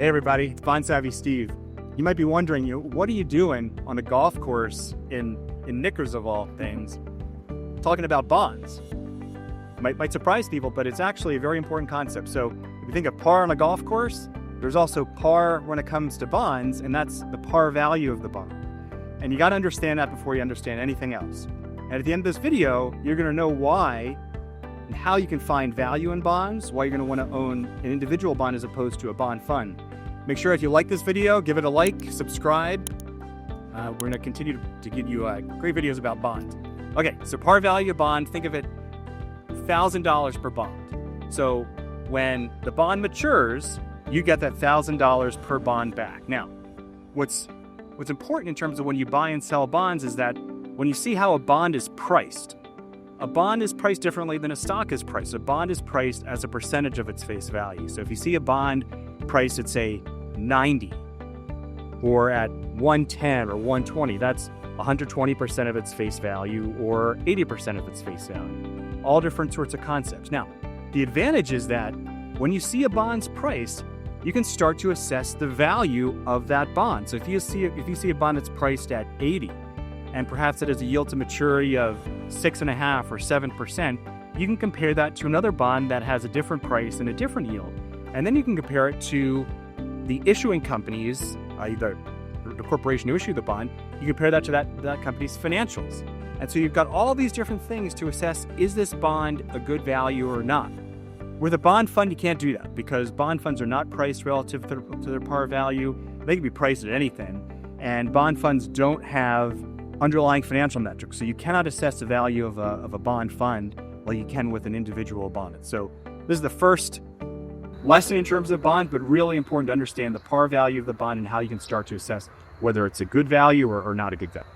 Hey everybody, it's Bondsavvy Steve. You might be wondering, what are you doing on a golf course in knickers of all things, talking about bonds? Might surprise people, but it's actually a very important concept. So if you think of par on a golf course, there's also par when it comes to bonds, and that's the par value of the bond. And you got to understand that before you understand anything else. And at the end of this video, you're going to know why and how you can find value in bonds, why you're going to want to own an individual bond as opposed to a bond fund. Make sure if you like this video, give it a like, subscribe. We're going to continue to give you great videos about bonds. Okay, so par value bond, think of it $1,000 per bond. So when the bond matures, you get that $1,000 per bond back. Now, what's important in terms of when you buy and sell bonds is that when you see how a bond is priced differently than a stock is priced. A bond is priced as a percentage of its face value. So if you see a bond priced at, say, 90 or at 110 or 120, that's 120% of its face value or 80% of its face value. All different sorts of concepts. Now, the advantage is that when you see a bond's price, you can start to assess the value of that bond. So if you see a bond that's priced at 80 and perhaps it has a yield to maturity of 6.5% or 7%, you can compare that to another bond that has a different price and a different yield. And then you can compare it to the issuing companies, either the corporation who issued the bond. You compare that to that company's financials. And so you've got all these different things to assess, is this bond a good value or not? With a bond fund, you can't do that because bond funds are not priced relative to their par value. They can be priced at anything. And bond funds don't have underlying financial metrics. So you cannot assess the value of a bond fund like you can with an individual bond. So this is the first lesson in terms of bond, but really important to understand the par value of the bond and how you can start to assess whether it's a good value or not a good value.